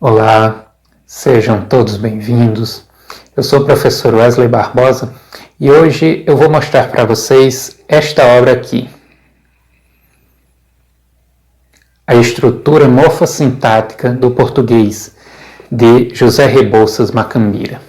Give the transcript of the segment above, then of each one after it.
Olá, sejam todos bem-vindos. Eu sou o professor Wesley Barbosa e hoje eu vou mostrar para vocês esta obra aqui. A estrutura morfossintática do português, de José Rebouças Macambira.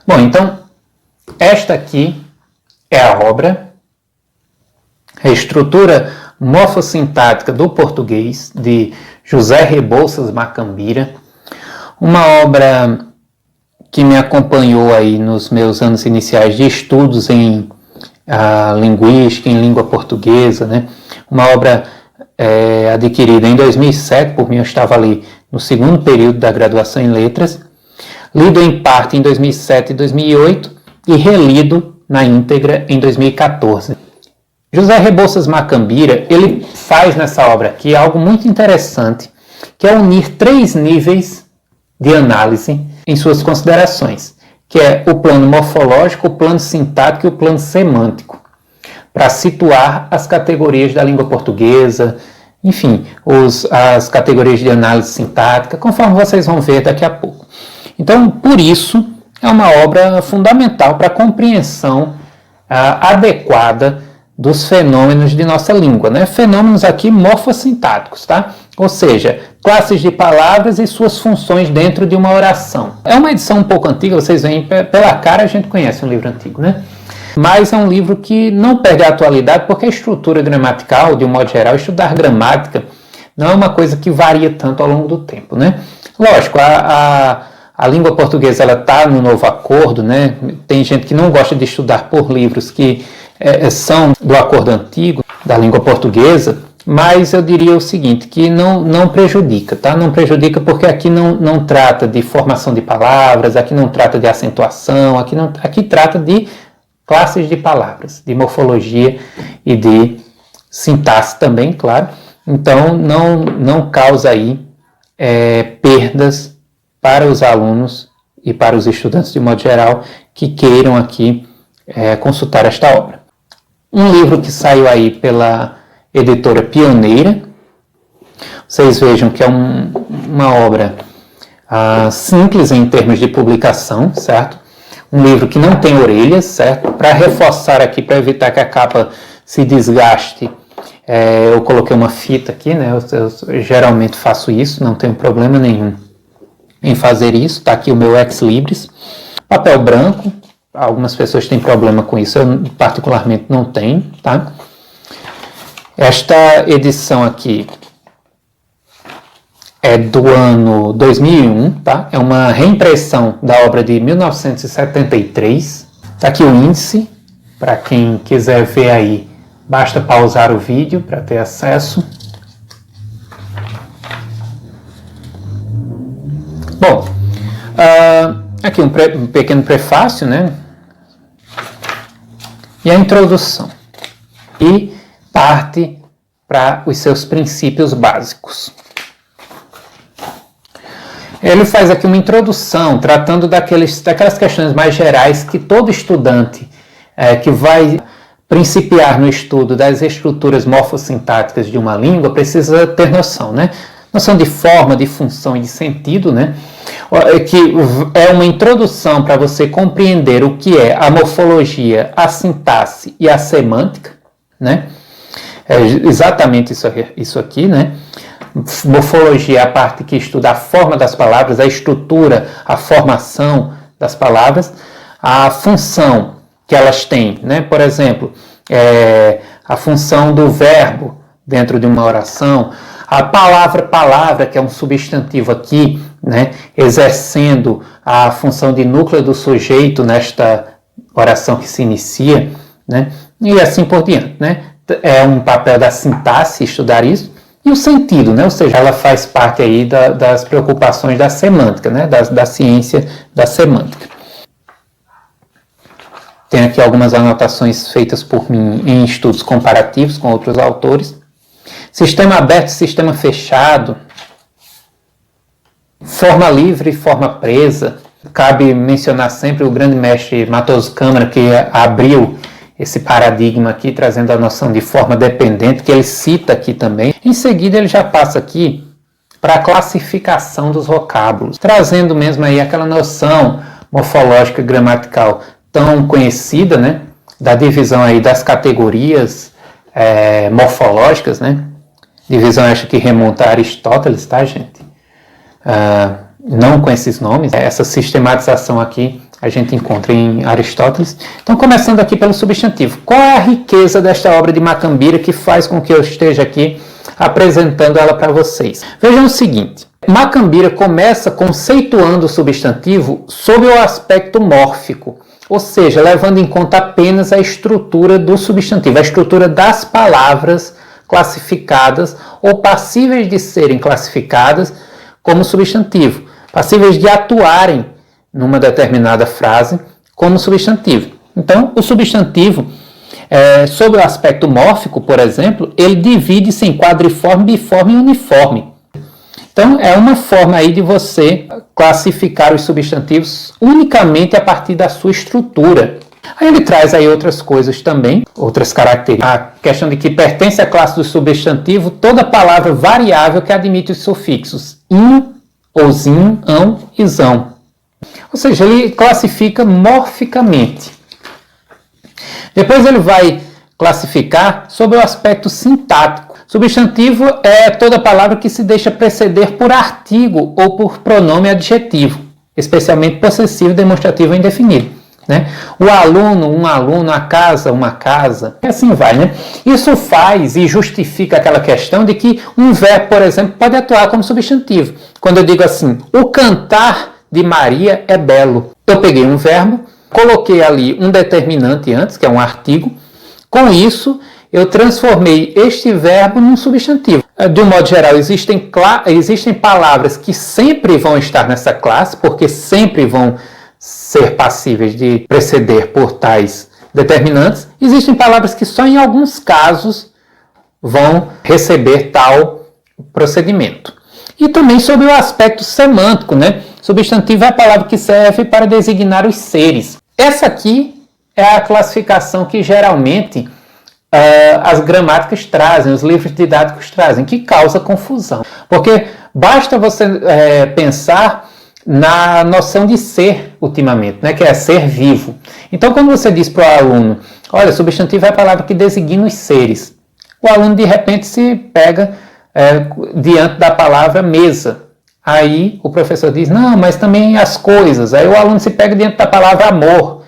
Bom, então, esta aqui é a obra. A estrutura morfossintática do português, de José Rebouças Macambira, uma obra que me acompanhou aí nos meus anos iniciais de estudos em linguística, em língua portuguesa, né? Uma obra adquirida em 2007 por mim, eu estava ali no segundo período da graduação em letras, lido em parte em 2007 e 2008 e relido na íntegra em 2014. José Rebouças Macambira, ele faz nessa obra aqui algo muito interessante, que é unir 3 níveis de análise em suas considerações, que é o plano morfológico, o plano sintático e o plano semântico, para situar as categorias da língua portuguesa, enfim, as categorias de análise sintática, conforme vocês vão ver daqui a pouco. Então, por isso, é uma obra fundamental para a compreensão adequada dos fenômenos de nossa língua, né? Fenômenos aqui morfossintáticos, tá? Ou seja, classes de palavras e suas funções dentro de uma oração. É uma edição um pouco antiga, vocês veem pela cara, a gente conhece um livro antigo, né? Mas é um livro que não perde a atualidade, porque a estrutura gramatical, de um modo geral, estudar gramática não é uma coisa que varia tanto ao longo do tempo, né? Lógico, a língua portuguesa ela está no novo acordo, né? Tem gente que não gosta de estudar por livros que são do acordo antigo da língua portuguesa, mas eu diria o seguinte, que não prejudica, tá? Não prejudica porque aqui não trata de formação de palavras, aqui não trata de acentuação, aqui trata de classes de palavras, de morfologia e de sintaxe também, claro. Então não causa aí perdas para os alunos e para os estudantes de modo geral que queiram aqui consultar esta obra. Um livro que saiu aí pela editora Pioneira. Vocês vejam que é uma obra simples em termos de publicação, certo? Um livro que não tem orelhas, certo? Para reforçar aqui, para evitar que a capa se desgaste, eu coloquei uma fita aqui, né? Eu geralmente faço isso, não tenho problema nenhum em fazer isso. Está aqui o meu Ex Libris. Papel branco. Algumas pessoas têm problema com isso, eu particularmente não tenho, tá? Esta edição aqui é do ano 2001, tá? É uma reimpressão da obra de 1973. Tá aqui o índice, para quem quiser ver aí, basta pausar o vídeo para ter acesso. Bom, aqui um pequeno prefácio, né? E a introdução. E parte para os seus princípios básicos. Ele faz aqui uma introdução, tratando daquelas questões mais gerais que todo estudante que vai principiar no estudo das estruturas morfossintáticas de uma língua precisa ter noção, né? Noção de forma, de função e de sentido, né? Que é uma introdução para você compreender o que é a morfologia, a sintaxe e a semântica, né? É exatamente isso aqui, né? Morfologia é a parte que estuda a forma das palavras, a estrutura, a formação das palavras, a função que elas têm, né? Por exemplo, a função do verbo dentro de uma oração, a palavra, que é um substantivo aqui, né, exercendo a função de núcleo do sujeito nesta oração que se inicia, né, e assim por diante, né. É um papel da sintaxe estudar isso, e o sentido, né, ou seja, ela faz parte aí das preocupações da semântica, né, da ciência da semântica. Tem aqui algumas anotações feitas por mim em estudos comparativos com outros autores. Sistema aberto e sistema fechado, forma livre e forma presa. Cabe mencionar sempre o grande mestre Matoso Câmara, que abriu esse paradigma aqui, trazendo a noção de forma dependente, que ele cita aqui também. Em seguida, ele já passa aqui para a classificação dos vocábulos, trazendo mesmo aí aquela noção morfológica e gramatical tão conhecida, né, da divisão aí das categorias morfológicas, né, divisão esta que remonta a Aristóteles, tá, gente? Não com esses nomes, essa sistematização aqui a gente encontra em Aristóteles. Então, começando aqui pelo substantivo. Qual é a riqueza desta obra de Macambira que faz com que eu esteja aqui apresentando ela para vocês? Vejam o seguinte, Macambira começa conceituando o substantivo sob o aspecto mórfico, ou seja, levando em conta apenas a estrutura do substantivo, a estrutura das palavras classificadas ou passíveis de serem classificadas como substantivo, passíveis de atuarem numa determinada frase como substantivo. Então, o substantivo, sob o aspecto mórfico, por exemplo, ele divide-se em quadriforme, biforme e uniforme. Então, é uma forma aí de você classificar os substantivos unicamente a partir da sua estrutura. Aí ele traz aí outras coisas também, outras características. A questão de que pertence à classe do substantivo toda palavra variável que admite os sufixos in, ouzinho, ão e zão. Ou seja, ele classifica morficamente. Depois ele vai classificar sobre o aspecto sintático. Substantivo é toda palavra que se deixa preceder por artigo ou por pronome adjetivo, especialmente possessivo, demonstrativo ou indefinido, né? O aluno, um aluno, a casa, uma casa, e assim vai, né? Isso faz e justifica aquela questão de que um verbo, por exemplo, pode atuar como substantivo. Quando eu digo assim, o cantar de Maria é belo. Eu peguei um verbo, coloquei ali um determinante antes, que é um artigo. Com isso, eu transformei este verbo num substantivo. De um modo geral, existem palavras que sempre vão estar nessa classe, porque sempre vão ser passíveis de preceder por tais determinantes. Existem palavras que só em alguns casos vão receber tal procedimento. E também sobre o aspecto semântico, né? Substantivo é a palavra que serve para designar os seres. Essa aqui é a classificação que geralmente as gramáticas trazem, os livros didáticos trazem, que causa confusão. Porque basta você pensar na noção de ser ultimamente, né? Que é ser vivo. Então, quando você diz para o aluno, olha, substantivo é a palavra que designa os seres, o aluno de repente se pega diante da palavra mesa. Aí o professor diz, não, mas também as coisas. Aí o aluno se pega diante da palavra amor.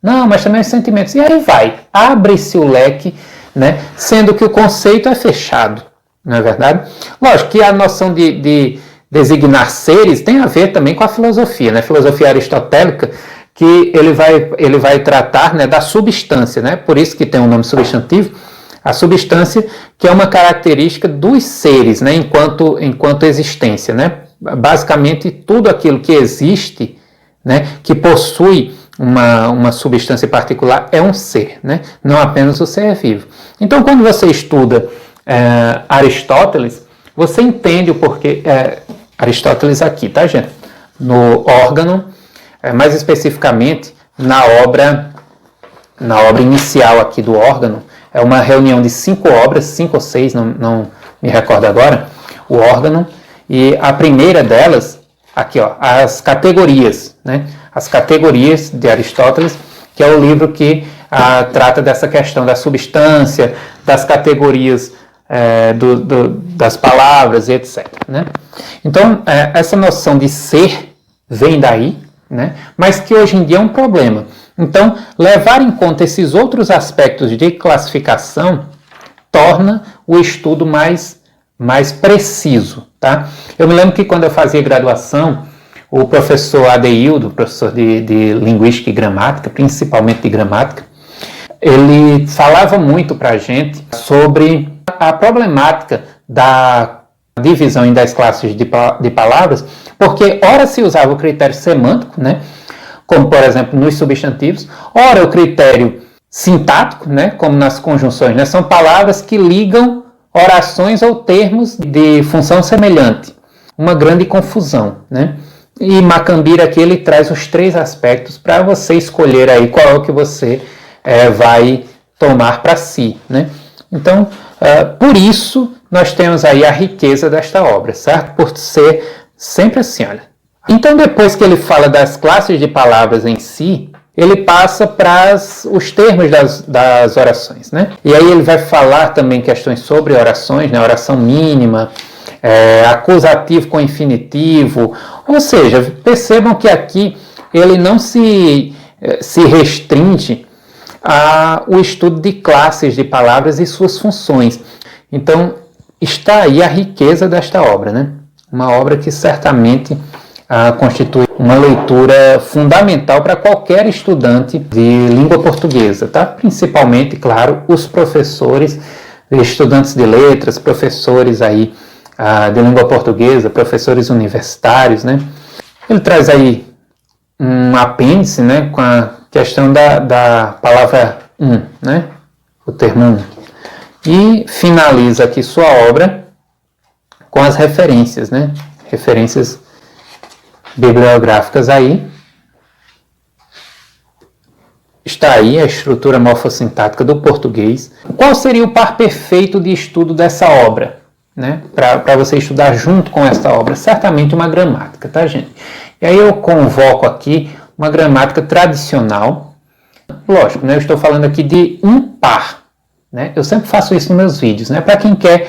Não, mas também os sentimentos. E aí vai, abre-se o leque, né? Sendo que o conceito é fechado, não é verdade? Lógico que a noção de designar seres tem a ver também com a filosofia, né? Filosofia aristotélica, que ele vai tratar, né, da substância, né? Por isso que tem o nome substantivo. A substância, que é uma característica dos seres, né, enquanto existência, né? Basicamente, tudo aquilo que existe, né, que possui uma substância particular, é um ser, né? Não apenas o ser vivo. Então, quando você estuda Aristóteles, você entende o porquê... Aristóteles aqui, tá, gente? No órgão, mais especificamente na obra inicial aqui do órgão. É uma reunião de 5 obras, 5 ou 6, não me recordo agora, o órgão. E a primeira delas, aqui, ó, as categorias, né? As categorias de Aristóteles, que é o livro que trata dessa questão da substância, das categorias das palavras, etc. Né? Então, essa noção de ser vem daí, né? Mas que hoje em dia é um problema. Então, levar em conta esses outros aspectos de classificação torna o estudo mais preciso. Tá? Eu me lembro que quando eu fazia graduação, o professor Adeildo, professor de Linguística e Gramática, principalmente de Gramática, ele falava muito para a gente sobre a problemática da divisão em 10 classes de palavras, porque ora se usava o critério semântico, né, como por exemplo nos substantivos, ora o critério sintático, né, como nas conjunções, né, são palavras que ligam orações ou termos de função semelhante, uma grande confusão, né? E Macambira aqui ele traz os 3 aspectos para você escolher aí qual é o que você vai tomar para si, né? Então, por isso, nós temos aí a riqueza desta obra, certo? Por ser sempre assim, olha. Então, depois que ele fala das classes de palavras em si, ele passa para os termos das orações, né? E aí ele vai falar também questões sobre orações, né? Oração mínima, acusativo com infinitivo, ou seja, percebam que aqui ele não se restringe ao estudo de classes de palavras e suas funções. Então, está aí a riqueza desta obra, né? Uma obra que certamente constitui uma leitura fundamental para qualquer estudante de língua portuguesa, tá? Principalmente, claro, os professores, estudantes de letras, professores aí de língua portuguesa, professores universitários, né? Ele traz aí um apêndice, né, com a questão da palavra né? O termo e finaliza aqui sua obra com as referências, né? Referências bibliográficas aí. Está aí a estrutura morfossintática do português. Qual seria o par perfeito de estudo dessa obra, né? Para você estudar junto com essa obra? Certamente uma gramática, tá, gente? E aí eu convoco aqui uma gramática tradicional. Lógico, né? Eu estou falando aqui de um par, né? Eu sempre faço isso nos meus vídeos, né? Para quem quer,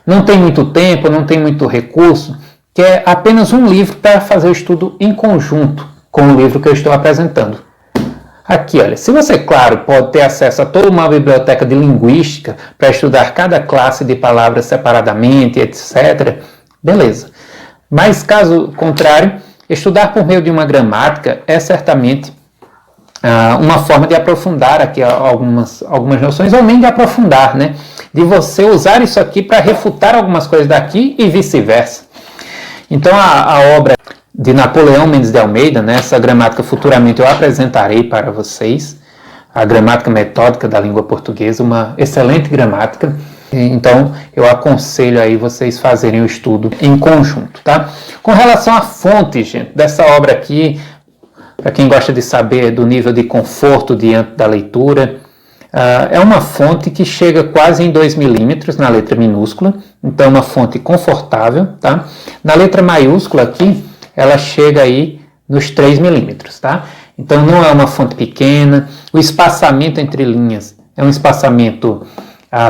não tem muito tempo, não tem muito recurso, quer apenas um livro para fazer o estudo em conjunto com o livro que eu estou apresentando. Aqui, olha, se você, claro, pode ter acesso a toda uma biblioteca de linguística para estudar cada classe de palavras separadamente, etc., beleza. Mas, caso contrário, estudar por meio de uma gramática é certamente uma forma de aprofundar aqui algumas noções, ou nem de aprofundar, né? De você usar isso aqui para refutar algumas coisas daqui e vice-versa. Então, a obra de Napoleão Mendes de Almeida, né, essa gramática futuramente eu apresentarei para vocês, a gramática metódica da língua portuguesa, uma excelente gramática. Então, eu aconselho aí vocês fazerem o estudo em conjunto, tá? Com relação à fonte, gente, dessa obra aqui, para quem gosta de saber do nível de conforto diante da leitura, é uma fonte que chega quase em 2 milímetros na letra minúscula, então é uma fonte confortável, tá? Na letra maiúscula aqui, ela chega aí nos 3 milímetros, tá? Então não é uma fonte pequena, o espaçamento entre linhas é um espaçamento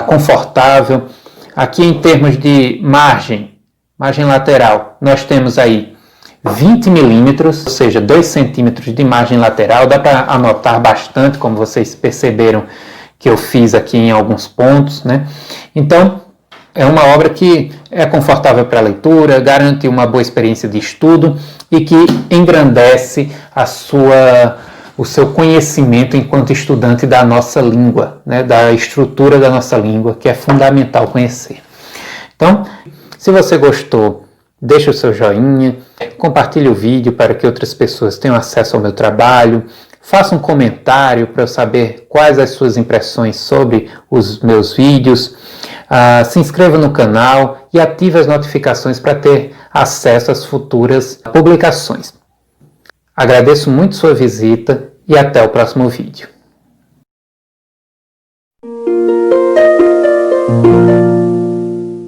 confortável. Aqui em termos de margem lateral, nós temos aí 20 milímetros, ou seja, 2 centímetros de margem lateral. Dá para anotar bastante, como vocês perceberam que eu fiz aqui em alguns pontos, né? Então, é uma obra que é confortável para a leitura, garante uma boa experiência de estudo e que engrandece o seu conhecimento enquanto estudante da nossa língua, né? Da estrutura da nossa língua, que é fundamental conhecer. Então, se você gostou, deixe o seu joinha, compartilhe o vídeo para que outras pessoas tenham acesso ao meu trabalho, faça um comentário para eu saber quais as suas impressões sobre os meus vídeos, se inscreva no canal e ative as notificações para ter acesso às futuras publicações. Agradeço muito sua visita e até o próximo vídeo.